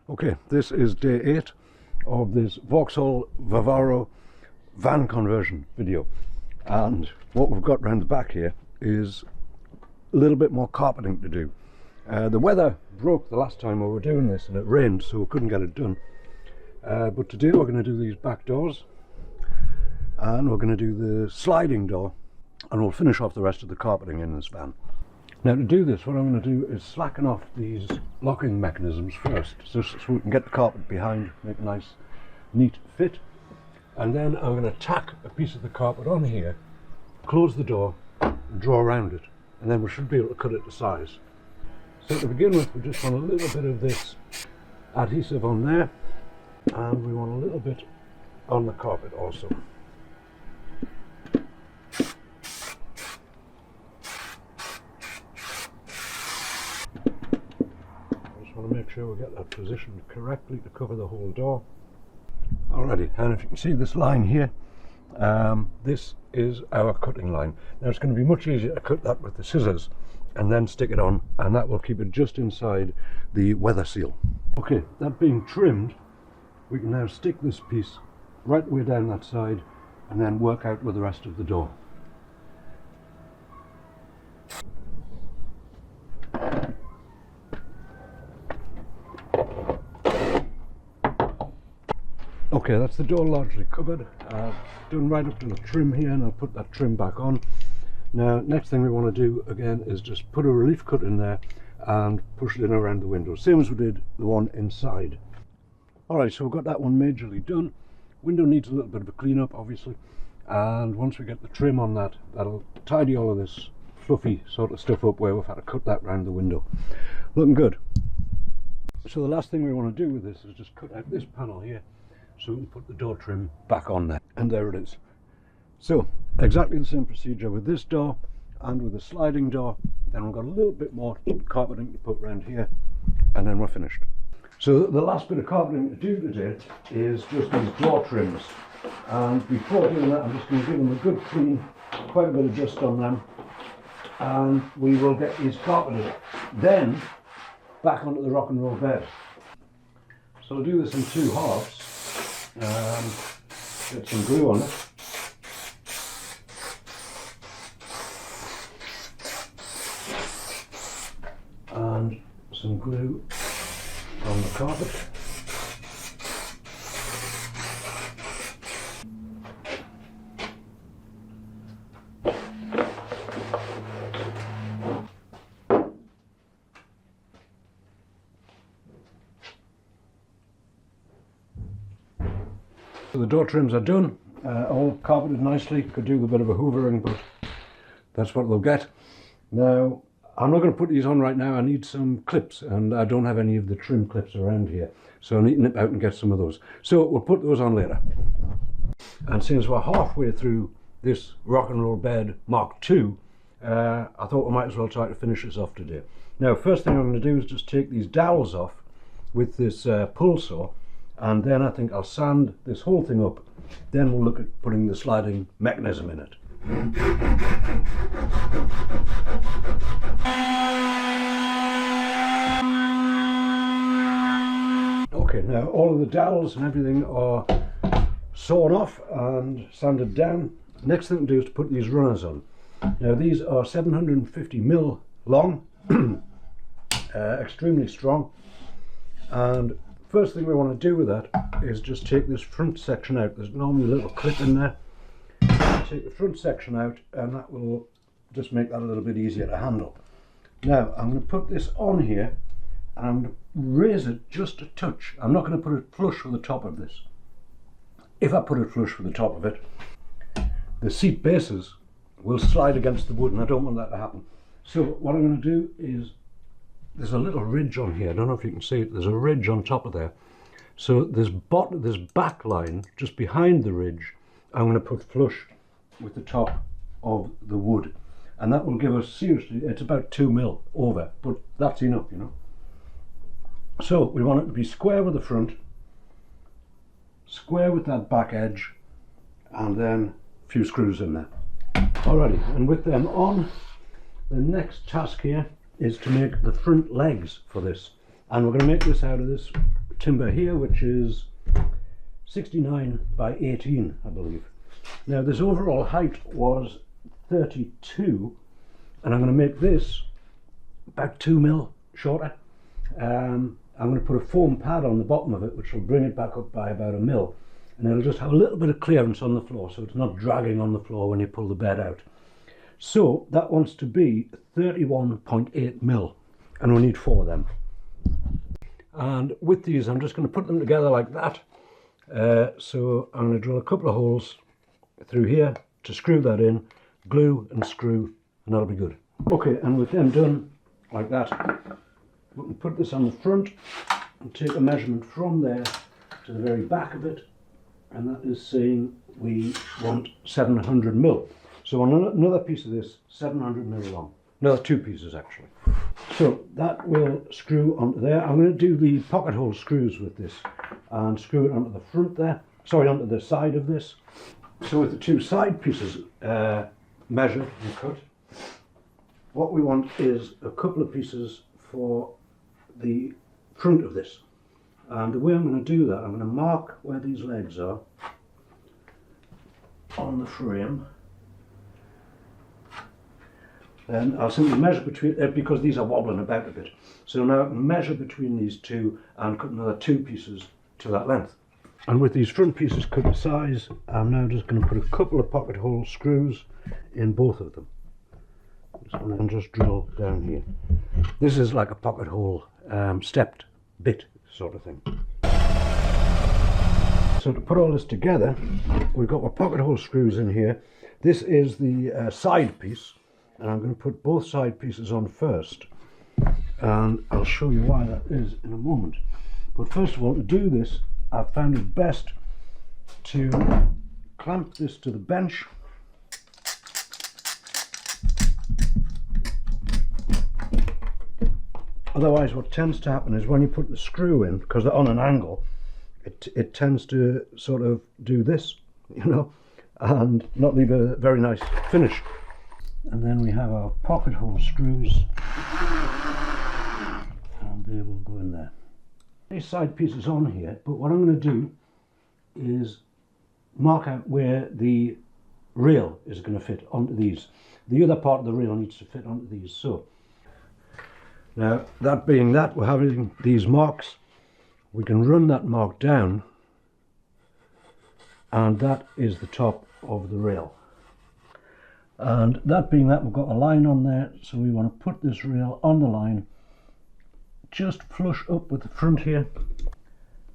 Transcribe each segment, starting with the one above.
Okay, this is day 8 of this Vauxhall Vivaro van conversion video, and what we've got round the back here is a little bit more carpeting to do. The weather broke the last time we were doing this and it rained, so we couldn't get it done, but today we're going to do these back doors and we're going to do the sliding door, and we'll finish off the rest of the carpeting in this van. Now, to do this, what I'm going to do is slacken off these locking mechanisms first, so we can get the carpet behind, make a nice neat fit, and then I'm going to tack a piece of the carpet on here, close the door and draw around it, and then we should be able to cut it to size. So to begin with, we just want a little bit of this adhesive on there, and we want a little bit on the carpet also. Want to make sure we get that positioned correctly to cover the whole door. Alrighty, and if you can see this line here, this is our cutting line. Now it's going to be much easier to cut that with the scissors and then stick it on, and that will keep it just inside the weather seal. Okay, that being trimmed, we can now stick this piece right the way down that side and then work out with the rest of the door. Okay, that's the door largely covered. Done right up to the trim here, and I'll put that trim back on. Now, next thing we want to do again is just put a relief cut in there and push it in around the window, same as we did the one inside. Alright, so we've got that one majorly done. Window needs a little bit of a clean up, obviously, and once we get the trim on that, that'll tidy all of this fluffy sort of stuff up where we've had to cut that round the window. Looking good. So the last thing we want to do with this is just cut out this panel here, so we can put the door trim back on there, and there it is. So exactly the same procedure with this door and with the sliding door. Then we've got a little bit more carpeting to put around here, and then we're finished. So the last bit of carpeting to do today is just these door trims, and before doing that I'm just going to give them a good clean, quite a bit of dust on them, and we will get these carpeted then back onto the rock and roll bed. So I'll do this in 2 halves. Get some glue on it, and some glue on the carpet. So the door trims are done, all carpeted nicely. Could do with a bit of a hoovering, but that's what they'll get. Now, I'm not going to put these on right now. I need some clips, and I don't have any of the trim clips around here, so I need to nip out and get some of those. So we'll put those on later. And since we're halfway through this rock and roll bed Mark II, I thought we might as well try to finish this off today. Now, first thing I'm going to do is just take these dowels off with this pull saw, and then I think I'll sand this whole thing up. Then we'll look at putting the sliding mechanism in it. Okay, now all of the dowels and everything are sawn off and sanded down. Next thing to do is to put these runners on. Now these are 750mm long, extremely strong, and first thing we want to do with that is just take this front section out. There's normally a little clip in there. Take the front section out, and that will just make that a little bit easier to handle. Now I'm going to put this on here, and I'm going to raise it just a touch. I'm not going to put it flush with the top of this. If I put it flush with the top of it, the seat bases will slide against the wood, and I don't want that to happen. So what I'm going to do is, there's a little ridge on here. I don't know if you can see it. There's a ridge on top of there. So this back line just behind the ridge, I'm going to put flush with the top of the wood, and that will give us, seriously, it's about 2mm over, but that's enough, you know. So we want it to be square with the front, square with that back edge, and then a few screws in there. Alrighty, and with them on, the next task here is to make the front legs for this, and we're going to make this out of this timber here, which is 69 by 18, I believe. Now this overall height was 32, and I'm going to make this about 2 mil shorter. I'm going to put a foam pad on the bottom of it, which will bring it back up by about 1 mil, and it'll just have a little bit of clearance on the floor, so it's not dragging on the floor when you pull the bed out. So that wants to be 31.8 mil, and we need 4 of them. And with these, I'm just going to put them together like that. So I'm going to drill a couple of holes through here to screw that in, glue and screw, and that'll be good. Okay, and with them done like that, we can put this on the front and take a measurement from there to the very back of it, and that is saying we want 700 mil. So on another piece of this, 700 mil long. Another 2 pieces actually. So that will screw onto there. I'm going to do the pocket hole screws with this and screw it onto the front there, sorry, onto the side of this. So with the 2 side pieces measured and cut, what we want is a couple of pieces for the front of this. And the way I'm going to do that, I'm going to mark where these legs are on the frame. Then I'll simply measure between, because these are wobbling about a bit. So now I can measure between these 2 and cut another 2 pieces to that length. And with these front pieces cut to size, I'm now just going to put a couple of pocket hole screws in both of them. And just drill down here. This is like a pocket hole stepped bit sort of thing. So to put all this together, we've got our pocket hole screws in here. This is the side piece, and I'm going to put both side pieces on first, and I'll show you why that is in a moment. But first of all, to do this, I've found it best to clamp this to the bench. Otherwise what tends to happen is when you put the screw in, because they're on an angle, it tends to sort of do this, you know, and not leave a very nice finish. And then we have our pocket hole screws, and they will go in there. These side pieces on here, but what I'm going to do is mark out where the rail is going to fit onto these. The other part of the rail needs to fit onto these. So now, that being that, we're having these marks. We can run that mark down, and that is the top of the rail. And that being that, we've got a line on there, so we want to put this rail on the line, just flush up with the front here.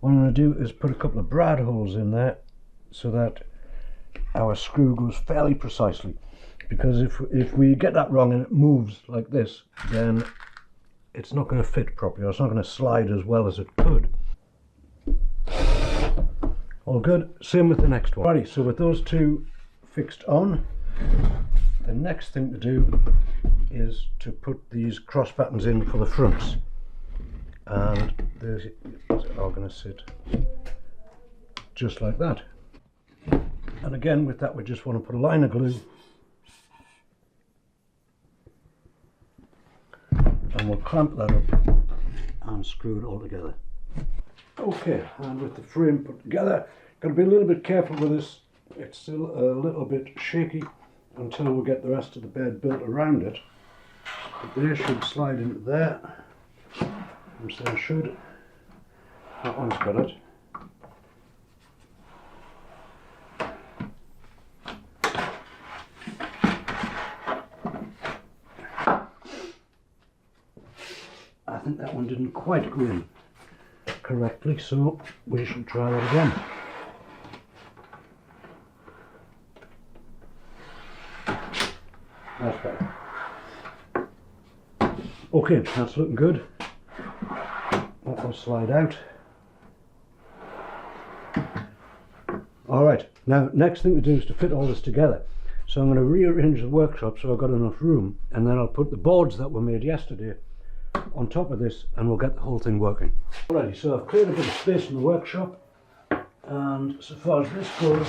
What I'm going to do is put a couple of brad holes in there, so that our screw goes fairly precisely. Because if we get that wrong and it moves like this, then it's not going to fit properly, or it's not going to slide as well as it could. All good. Same with the next one. Alrighty, so with those 2 fixed on, the next thing to do is to put these cross patterns in for the fronts, and these are going to sit just like that. And again, with that, we just want to put a line of glue, and we'll clamp that up and screw it all together. Okay, and with the frame put together, got to be a little bit careful with this. It's still a little bit shaky until we get the rest of the bed built around it. But they should slide into there, and so should. That one's got it. I think that one didn't quite go in correctly, so we shall try that again. That's better. Okay, that's looking good. That will slide out. Alright, now next thing to do is to fit all this together. So I'm going to rearrange the workshop so I've got enough room, and then I'll put the boards that were made yesterday on top of this, and we'll get the whole thing working. Alrighty, so I've cleared a bit of space in the workshop, and so far as this goes,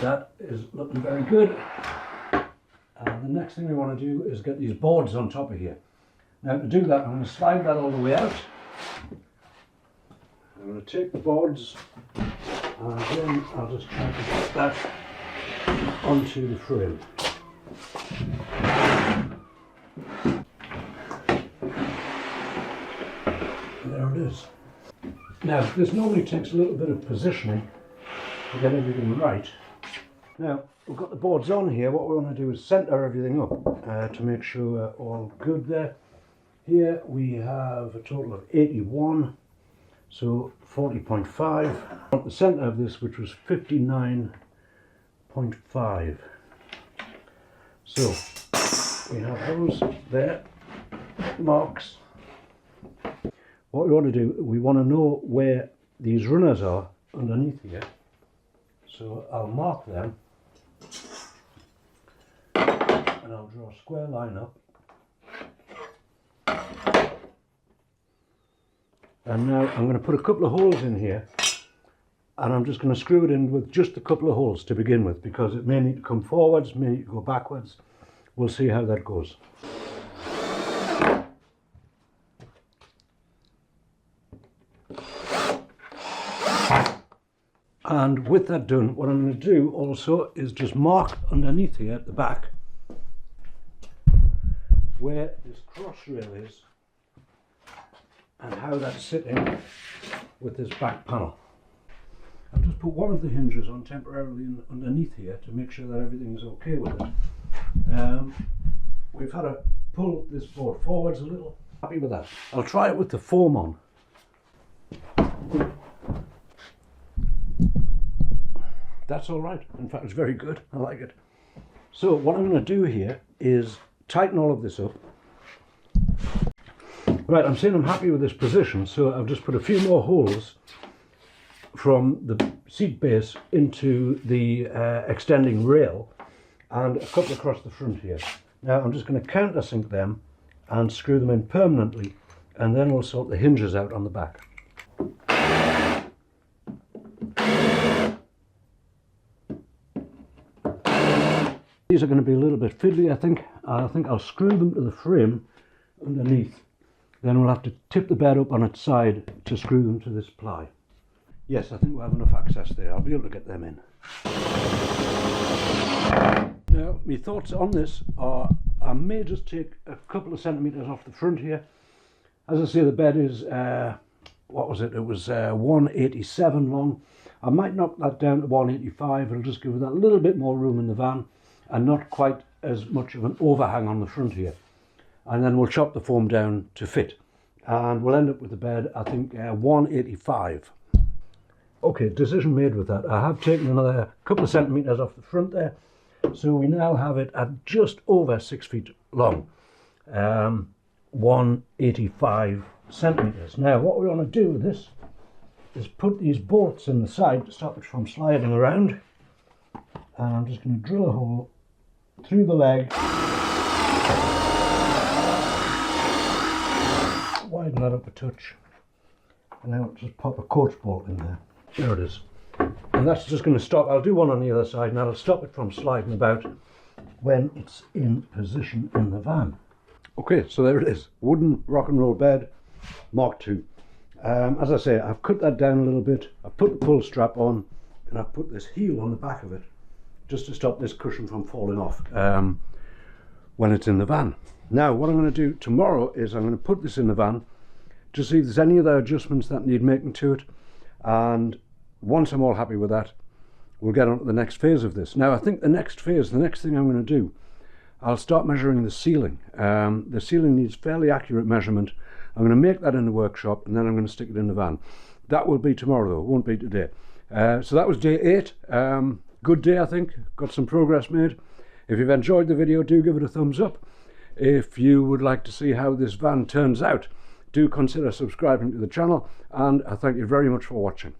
that is looking very good. And the next thing we want to do is get these boards on top of here. Now to do that, I'm going to slide that all the way out, I'm going to take the boards and then I'll just try to get that onto the frame. There it is. Now this normally takes a little bit of positioning to get everything right. Now we've got the boards on here. What we want to do is centre everything up to make sure we're all good there. Here we have a total of 81, so 40.5. On the centre of this, which was 59.5. So we have those there, marks. What we want to do, we want to know where these runners are underneath here. So I'll mark them and I'll draw a square line up. And now I'm going to put a couple of holes in here and I'm just going to screw it in with just a couple of holes to begin with, because it may need to come forwards, may need to go backwards. We'll see how that goes. And with that done, what I'm going to do also is just mark underneath here at the back where this cross rail is and how that's sitting with this back panel. I've just put one of the hinges on temporarily underneath here to make sure that everything is okay with it. We've had to pull this board forwards a little. Happy with that. I'll try it with the foam on. That's all right. In fact, it's very good. I like it. So what I'm going to do here is tighten all of this up. Right, I'm saying I'm happy with this position, so I've just put a few more holes from the seat base into the extending rail and a couple across the front here. Now I'm just going to countersink them and screw them in permanently, and then we'll sort the hinges out on the back. These are going to be a little bit fiddly, I think. I think I'll screw them to the frame underneath. Then we'll have to tip the bed up on its side to screw them to this ply. Yes, I think we'll have enough access there. I'll be able to get them in. Now, my thoughts on this are I may just take a couple of centimetres off the front here. As I say, the bed is, what was it? It was 187 long. I might knock that down to 185. It'll just give it that little bit more room in the van and not quite as much of an overhang on the front here. And then we'll chop the foam down to fit. And we'll end up with the bed, I think, 185. Okay, decision made with that. I have taken another couple of centimetres off the front there. So we now have it at just over 6 feet long. 185 centimetres. Now, what we want to do with this is put these bolts in the side to stop it from sliding around. And I'm just going to drill a hole through the leg. Widen that up a touch, and now just pop a coach bolt in there. There it is. And that's just going to stop. I'll do one on the other side and that'll stop it from sliding about when it's in position in the van. Okay, so there it is. Wooden rock and roll bed, Mark II. As I say, I've cut that down a little bit. I've put the pull strap on and I've put this heel on the back of it just to stop this cushion from falling off when it's in the van. Now what I'm going to do tomorrow is I'm going to put this in the van to see if there's any other adjustments that need making to it, and once I'm all happy with that, we'll get on to the next phase of this. Now I think the next phase, the next thing I'm going to do, I'll start measuring the ceiling. The ceiling needs fairly accurate measurement. I'm going to make that in the workshop and then I'm going to stick it in the van. That will be tomorrow though, it won't be today. So that was day 8. Good day, I think. Got some progress made. If you've enjoyed the video, do give it a thumbs up. If you would like to see how this van turns out, do consider subscribing to the channel, and I thank you very much for watching.